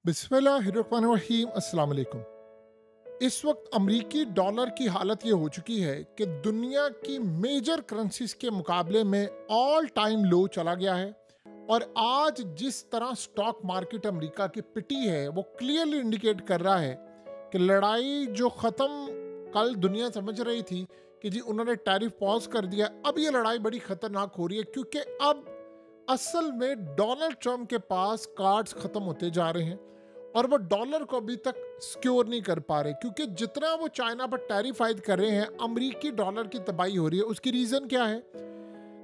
बिस्मिल्लाहिर्रहमानिर्रहीम अस्सलाम वालेकुम। इस वक्त अमरीकी डॉलर की हालत ये हो चुकी है कि दुनिया की मेजर करेंसीज के मुकाबले में ऑल टाइम लो चला गया है। और आज जिस तरह स्टॉक मार्केट अमेरिका की पिटी है वो क्लियरली इंडिकेट कर रहा है कि लड़ाई जो ख़त्म कल दुनिया समझ रही थी कि जी उन्होंने टैरिफ पॉज कर दिया, अब ये लड़ाई बड़ी ख़तरनाक हो रही है क्योंकि अब असल में डोनाल्ड ट्रंप के पास कार्ड्स ख़त्म होते जा रहे हैं और वो डॉलर को अभी तक सिक्योर नहीं कर पा रहे, क्योंकि जितना वो चाइना पर टैरिफ आयद कर रहे हैं अमरीकी डॉलर की तबाही हो रही है। उसकी रीज़न क्या है?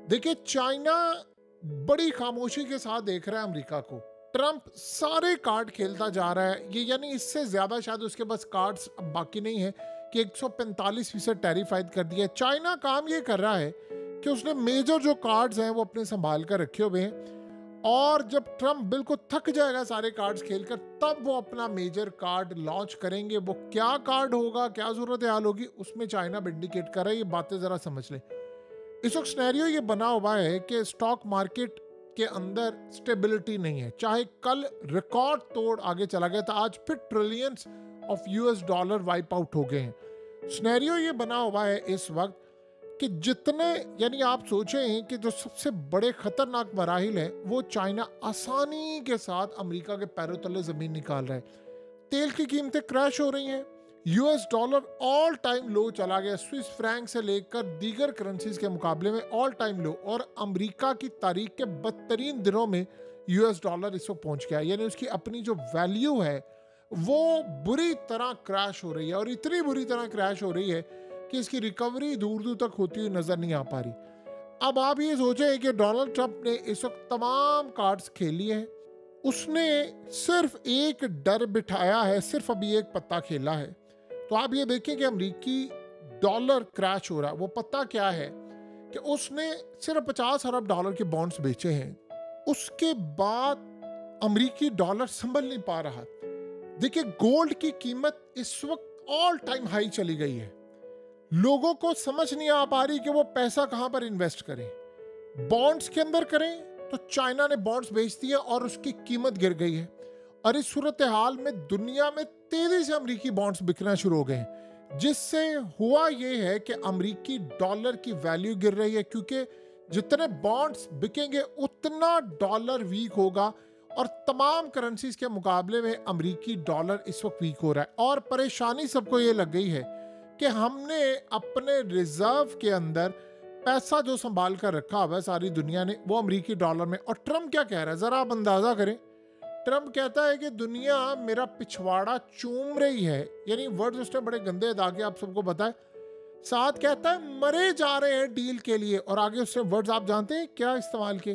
देखिए, चाइना बड़ी खामोशी के साथ देख रहा है अमेरिका को। ट्रंप सारे कार्ड खेलता जा रहा है, ये यानी इससे ज़्यादा शायद उसके पास कार्ड्स अब बाकी नहीं है कि 145% टैरिफ आयद कर दिया है। चाइना काम ये कर रहा है कि उसने मेजर जो कार्ड्स हैं वो अपने संभाल कर रखे हुए हैं और जब ट्रंप बिल्कुल थक जाएगा सारे कार्ड्स खेलकर तब वो अपना मेजर कार्ड लॉन्च करेंगे। वो क्या कार्ड होगा, क्या जरूरत हाल होगी, उसमें चाइना इंडिकेट कर रहा है। ये बातें जरा समझ लें। इस वक्त सिनेरियो ये बना हुआ है कि स्टॉक मार्केट के अंदर स्टेबिलिटी नहीं है। चाहे कल रिकॉर्ड तोड़ आगे चला गया था, आज फिर trillions of US dollar wipe out हो गए हैं। सिनेरियो ये बना हुआ है इस वक्त कि जितने यानी आप सोचें कि जो सबसे बड़े खतरनाक मराहिल हैं वो चाइना आसानी के साथ अमेरिका के पैरों तले जमीन निकाल रहा है। तेल की कीमतें क्रैश हो रही हैं, यूएस डॉलर ऑल टाइम लो चला गया, स्विस फ्रैंक से लेकर दीगर करेंसीज के मुकाबले में ऑल टाइम लो। और अमेरिका की तारीख के बदतरीन दिनों में यूएस डॉलर इस वक्त पहुंच गया, यानी उसकी अपनी जो वैल्यू है वो बुरी तरह क्रैश हो रही है और इतनी बुरी तरह क्रैश हो रही है कि इसकी रिकवरी दूर दूर तक होती हुई नजर नहीं आ पा रही। अब आप ये सोचें कि डोनाल्ड ट्रंप ने इस वक्त तमाम कार्ड्स खेल लिए हैं, उसने सिर्फ एक डर बिठाया है, सिर्फ अभी एक पत्ता खेला है। तो आप ये देखें कि अमेरिकी डॉलर क्रैश हो रहा है। वो पत्ता क्या है कि उसने सिर्फ 50 अरब डॉलर के बॉन्ड्स बेचे हैं, उसके बाद अमेरिकी डॉलर संभल नहीं पा रहा। देखिए, गोल्ड की कीमत इस वक्त ऑल टाइम हाई चली गई है। लोगों को समझ नहीं आ पा रही कि वो पैसा कहां पर इन्वेस्ट करें। बॉन्ड्स के अंदर करें तो चाइना ने बॉन्ड्स बेच दिए और उसकी कीमत गिर गई है। और इस सूरत हाल में दुनिया में तेजी से अमेरिकी बॉन्ड्स बिकना शुरू हो गए हैं, जिससे हुआ ये है कि अमेरिकी डॉलर की वैल्यू गिर रही है, क्योंकि जितने बॉन्ड्स बिकेंगे उतना डॉलर वीक होगा और तमाम करेंसीज के मुकाबले में अमेरिकी डॉलर इस वक्त वीक हो रहा है। और परेशानी सबको ये लग गई है कि हमने अपने रिजर्व के अंदर पैसा जो संभाल कर रखा हुआ है सारी दुनिया ने, वो अमेरिकी डॉलर में। और ट्रंप क्या कह रहा है जरा आप अंदाजा करें। ट्रंप कहता है कि दुनिया मेरा पिछवाड़ा चूम रही है, यानी वर्ड्स उसने बड़े गंदे दागे आप सबको बताए। साथ कहता है मरे जा रहे हैं डील के लिए, और आगे उसने वर्ड्स आप जानते हैं क्या इस्तेमाल किए?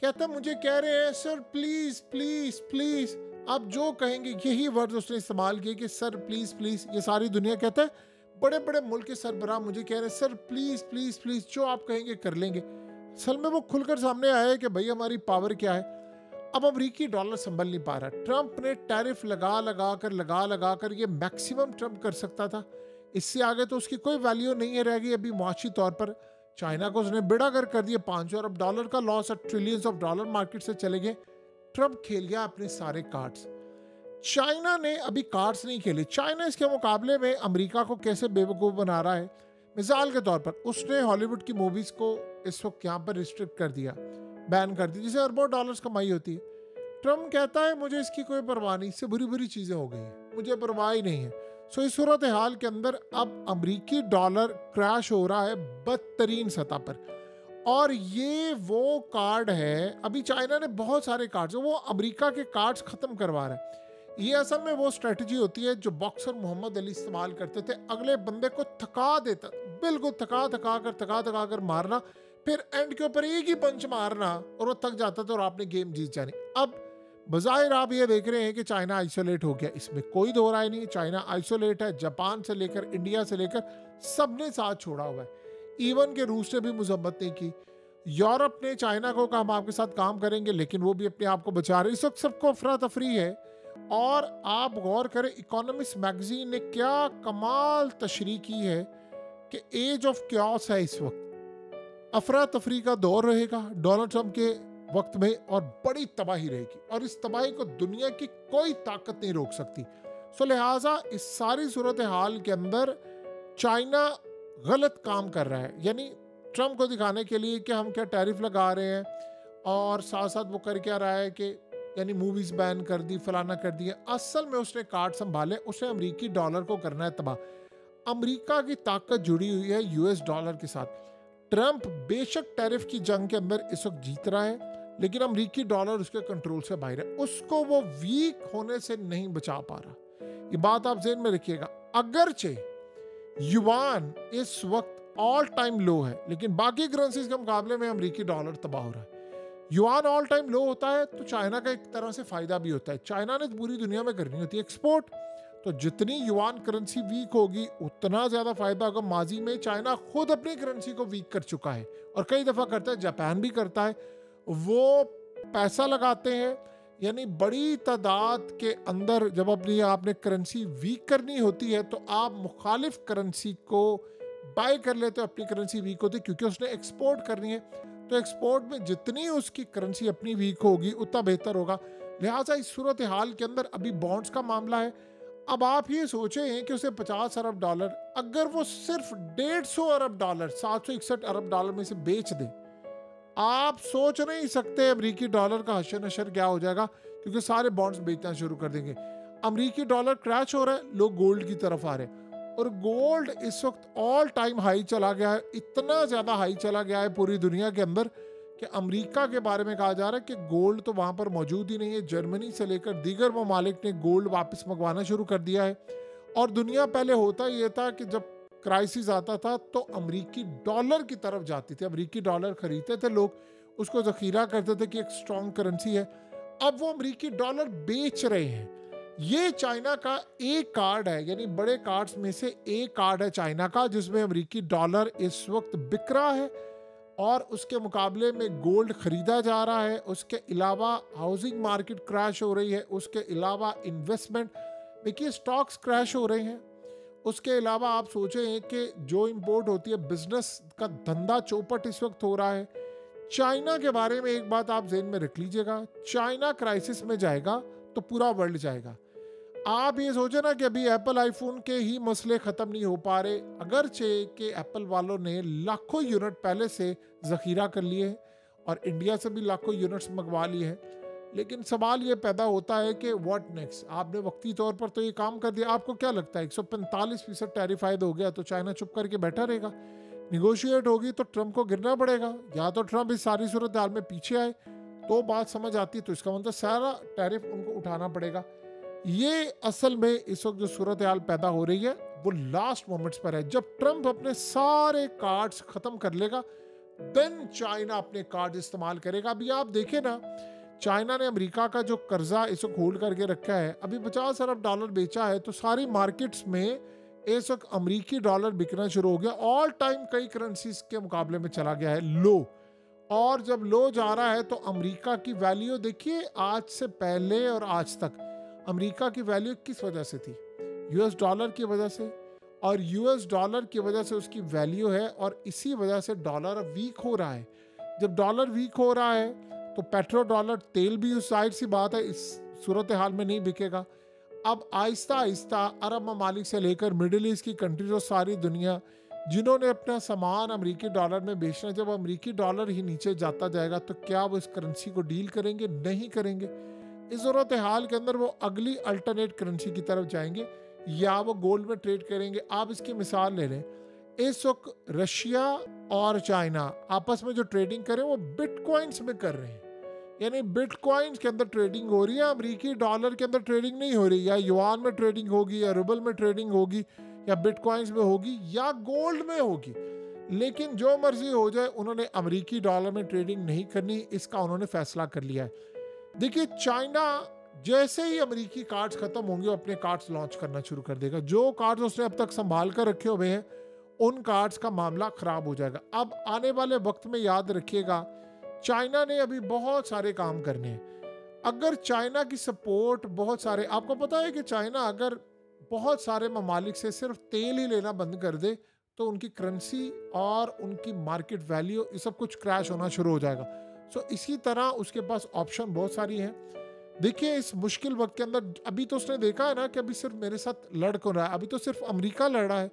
कहता है मुझे कह रहे हैं सर प्लीज प्लीज प्लीज। आप जो कहेंगे यही वर्ड्स उसने इस्तेमाल किए कि सर प्लीज प्लीज। ये सारी दुनिया कहता है, बड़े बड़े मुल्क के सरबराह मुझे कह रहे हैं सर प्लीज प्लीज प्लीज, जो आप कहेंगे कर लेंगे। असल में वो खुलकर सामने आया है कि भाई हमारी पावर क्या है। अब अमेरिकी डॉलर संभल नहीं पा रहा। ट्रंप ने टैरिफ लगा लगा कर ये मैक्सिमम ट्रंप कर सकता था, इससे आगे तो उसकी कोई वैल्यू नहीं है रह गई अभी मुआशी तौर पर। चाइना को उसने बेड़ागर कर दिया, 500 अरब डॉलर का लॉस और ट्रिलियंस ऑफ डॉलर मार्केट से चले गए। ट्रंप खेल गया अपने सारे कार्ड्स। चाइना ने अभी कार्ड्स नहीं खेले। चाइना इसके मुकाबले में अमेरिका को कैसे बेवकूफ़ बना रहा है। मिसाल के तौर पर उसने हॉलीवुड की मूवीज़ को इस वक्त यहाँ पर रिस्ट्रिक्ट कर दिया, बैन कर दी, जिसे अरबों डॉलर्स कमाई होती है। ट्रंप कहता है मुझे इसकी कोई परवाह नहीं, इससे बुरी बुरी चीज़ें हो गई हैं, मुझे परवाह ही नहीं है। सो इस सूरत हाल के अंदर अब अमेरिकी डॉलर क्रैश हो रहा है बदतरीन सतह पर। और ये वो कार्ड है, अभी चाइना ने बहुत सारे कार्ड्स, वो अमेरिका के कार्ड्स ख़त्म करवा रहा है। ये असल में वो स्ट्रेटजी होती है जो बॉक्सर मोहम्मद अली इस्तेमाल करते थे, अगले बंदे को थका देता, बिल्कुल थका कर मारना, फिर एंड के ऊपर एक ही पंच मारना और वो थक जाता था और आपने गेम जीत जानी। अब बज़ाहिर आप ये देख रहे हैं कि चाइना आइसोलेट हो गया, इसमें कोई दो राय नहीं। चाइना आइसोलेट है, जापान से लेकर इंडिया से लेकर सबने साथ छोड़ा हुआ है। इवन के रूस ने भी मजम्मत नहीं की। यूरोप ने चाइना को कहा हम आपके साथ काम करेंगे, लेकिन वो भी अपने आप को बचा रहे। इस वक्त सबको अफरा तफरी है। और आप गौर करें, इकोनॉमिस्ट मैगजीन ने क्या कमाल तशरीह की है कि एज ऑफ क्यास है इस वक्त, अफरा तफरी का दौर रहेगा। डोनाल्ड ट्रंप के वक्त में और बड़ी तबाही रहेगी और इस तबाही को दुनिया की कोई ताकत नहीं रोक सकती। सो लिहाजा इस सारी सूरत हाल के अंदर चाइना गलत काम कर रहा है, यानी ट्रम्प को दिखाने के लिए कि हम क्या टैरिफ लगा रहे हैं, और साथ साथ वो कर क्या रहा है कि यानी मूवीज बैन कर दी, फलाना कर दिया। असल में उसने कार्ड संभाले, उसने अमेरिकी डॉलर को करना है तबाह। अमेरिका की ताकत जुड़ी हुई है यूएस डॉलर के साथ। ट्रम्प बेशक टैरिफ की जंग के अंदर इस वक्त जीत रहा है, लेकिन अमेरिकी डॉलर उसके कंट्रोल से बाहर है, उसको वो वीक होने से नहीं बचा पा रहा। ये बात आप ज़हन में रखिएगा। अगरचे युआन इस वक्त ऑल टाइम लो है, लेकिन बाकी करेंसीज के मुकाबले में अमेरिकी डॉलर तबाह हो रहा है। युआन ऑल टाइम लो होता है तो चाइना का एक तरह से फायदा भी होता है। चाइना ने पूरी दुनिया में करनी होती है एक्सपोर्ट, तो जितनी युआन करेंसी वीक होगी उतना ज्यादा फायदा होगा। माजी में चाइना खुद अपनी करेंसी को वीक कर चुका है और कई दफा करता है, जापान भी करता है। वो पैसा लगाते हैं, यानी बड़ी तादाद के अंदर जब अपनी आपने करेंसी वीक करनी होती है तो आप मुखालिफ करेंसी को बाय कर लेते हो। अपनी करेंसी वीक होती है क्योंकि उसने एक्सपोर्ट करनी है, तो एक्सपोर्ट में जितनी उसकी करेंसी अपनी वीक होगी उतना बेहतर होगा। लिहाजा इस सूरत हाल के अंदर अभी बॉन्ड्स का मामला है। अब आप ये सोचें कि उसे 50 अरब डॉलर, अगर वो सिर्फ 150 अरब डॉलर, 761 अरब डॉलर में से बेच दे, आप सोच नहीं सकते अमरीकी डॉलर का हशर नशर क्या हो जाएगा, क्योंकि सारे बॉन्ड्स बेचना शुरू कर देंगे। अमरीकी डॉलर क्रैश हो रहा है, लोग गोल्ड की तरफ आ रहे हैं, और गोल्ड इस वक्त ऑल टाइम हाई चला गया है। इतना ज़्यादा हाई चला गया है पूरी दुनिया के अंदर कि अमेरिका के बारे में कहा जा रहा है कि गोल्ड तो वहाँ पर मौजूद ही नहीं है। जर्मनी से लेकर दीगर ममालिक ने गोल्ड वापस मंगवाना शुरू कर दिया है। और दुनिया पहले होता ये था कि जब क्राइसिस आता था तो अमेरिकी डॉलर की तरफ जाती थी, अमेरिकी डॉलर खरीदते थे लोग, उसको ज़खीरा करते थे कि एक स्ट्रॉन्ग करेंसी है। अब वो अमेरिकी डॉलर बेच रहे हैं। ये चाइना का एक कार्ड है, यानी बड़े कार्ड्स में से एक कार्ड है चाइना का, जिसमें अमेरिकी डॉलर इस वक्त बिक रहा है और उसके मुकाबले में गोल्ड खरीदा जा रहा है। उसके अलावा हाउसिंग मार्केट क्रैश हो रही है, उसके अलावा इन्वेस्टमेंट, देखिए स्टॉक्स क्रैश हो रहे हैं। उसके अलावा आप सोचें कि जो इंपोर्ट होती है, बिजनेस का धंधा चौपट इस वक्त हो रहा है। चाइना के बारे में एक बात आप ज़हन में रख लीजिएगा, चाइना क्राइसिस में जाएगा तो पूरा वर्ल्ड जाएगा। आप ये सोचे ना कि अभी एप्पल आईफोन के ही मसले ख़त्म नहीं हो पा रहे, अगरचे कि एप्पल वालों ने लाखों यूनिट पहले से ज़खीरा कर लिए हैं और इंडिया से भी लाखों यूनिट्स मंगवा लिए हैं, लेकिन सवाल ये पैदा होता है कि व्हाट नेक्स्ट। आपने वक्ती तौर पर तो ये काम कर दिया, आपको क्या लगता है 145% टैरिफ आयद हो गया तो चाइना चुप करके बैठा रहेगा? निगोशिएट होगी तो ट्रम्प को गिरना पड़ेगा, या तो ट्रम्प इस सारी सूरत हाल में पीछे आए तो बात समझ आती, तो इसका मतलब सारा टैरिफ उनको उठाना पड़ेगा। ये असल में इस वक्त जो सूरत हाल पैदा हो रही है वो लास्ट मोमेंट्स पर है। जब ट्रम्प अपने सारे कार्ड्स खत्म कर लेगा देन चाइना अपने कार्ड इस्तेमाल करेगा। अभी आप देखें ना, चाइना ने अमेरिका का जो कर्जा इस वक्त होल्ड करके रखा है, अभी 50 अरब डॉलर बेचा है तो सारी मार्केट्स में इस वक्त अमेरिकी डॉलर बिकना शुरू हो गया। ऑल टाइम कई करेंसीज के मुकाबले में चला गया है लो, और जब लो जा रहा है तो अमेरिका की वैल्यू देखिए, आज से पहले और आज तक अमेरिका की वैल्यू किस वजह से थी? यूएस डॉलर की वजह से, और यूएस डॉलर की वजह से उसकी वैल्यू है, और इसी वजह से डॉलर अब वीक हो रहा है। जब डॉलर वीक हो रहा है तो पेट्रो डॉलर तेल भी उस साइड सी बात है इस सूरत हाल में नहीं बिकेगा। अब आहिस्ता आहिस्ता अरब ममालिक से लेकर मिडिल ईस्ट की कंट्रीज और सारी दुनिया जिन्होंने अपना सामान अमेरिकी डॉलर में बेचना, जब अमेरिकी डॉलर ही नीचे जाता जाएगा तो क्या वो इस करेंसी को डील करेंगे? नहीं करेंगे। इस सूरत हाल के अंदर वो अगली अल्टरनेट करेंसी की तरफ जाएंगे या वो गोल्ड में ट्रेड करेंगे। आप इसकी मिसाल ले लें, इस वक्त रशिया और चाइना आपस में जो ट्रेडिंग करें वो बिटकॉइंस में कर रहे हैं, यानी बिटकॉइंस के अंदर ट्रेडिंग हो रही है, अमेरिकी डॉलर के अंदर ट्रेडिंग नहीं हो रही। या युआन में ट्रेडिंग होगी, या रूबल में ट्रेडिंग होगी, या बिटकॉइंस में होगी, या गोल्ड में होगी। लेकिन जो मर्जी हो जाए, उन्होंने अमेरिकी डॉलर में ट्रेडिंग नहीं करनी, इसका उन्होंने फैसला कर लिया है। देखिए चाइना जैसे ही अमेरिकी कार्ड्स खत्म होंगे अपने कार्ड्स लॉन्च करना शुरू कर देगा। जो कार्ड्स उसने अब तक संभाल कर रखे हुए हैं उन कार्ड्स का मामला खराब हो जाएगा। अब आने वाले वक्त में याद रखिएगा, चाइना ने अभी बहुत सारे काम करने हैं। अगर चाइना की सपोर्ट बहुत सारे, आपको पता है कि चाइना अगर बहुत सारे ममालिक से सिर्फ तेल ही लेना बंद कर दे तो उनकी करेंसी और उनकी मार्केट वैल्यू ये सब कुछ क्रैश होना शुरू हो जाएगा। सो इसी तरह उसके पास ऑप्शन बहुत सारी हैं। देखिए इस मुश्किल वक्त के अंदर अभी तो उसने देखा है ना कि अभी सिर्फ मेरे साथ लड़ कौन रहा है, अभी तो सिर्फ अमेरिका लड़ रहा है।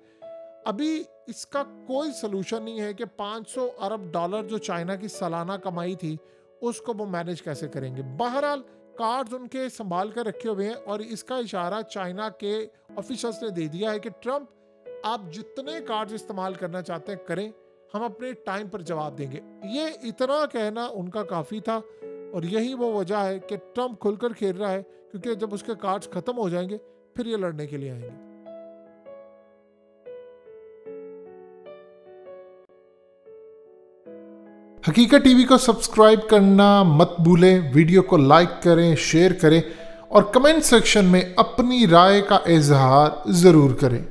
अभी इसका कोई सलूशन नहीं है कि 500 अरब डॉलर जो चाइना की सालाना कमाई थी उसको वो मैनेज कैसे करेंगे। बहरहाल कार्ड्स उनके संभाल कर रखे हुए हैं और इसका इशारा चाइना के ऑफिशियल्स ने दे दिया है कि ट्रंप आप जितने कार्ड्स इस्तेमाल करना चाहते हैं करें, हम अपने टाइम पर जवाब देंगे। ये इतना कहना उनका काफ़ी था और यही वो वजह है कि ट्रंप खुलकर खेल रहा है, क्योंकि जब उसके कार्ड्स खत्म हो जाएंगे फिर ये लड़ने के लिए आएंगे। हकीकत टीवी को सब्सक्राइब करना मत भूलें, वीडियो को लाइक करें, शेयर करें और कमेंट सेक्शन में अपनी राय का इजहार ज़रूर करें।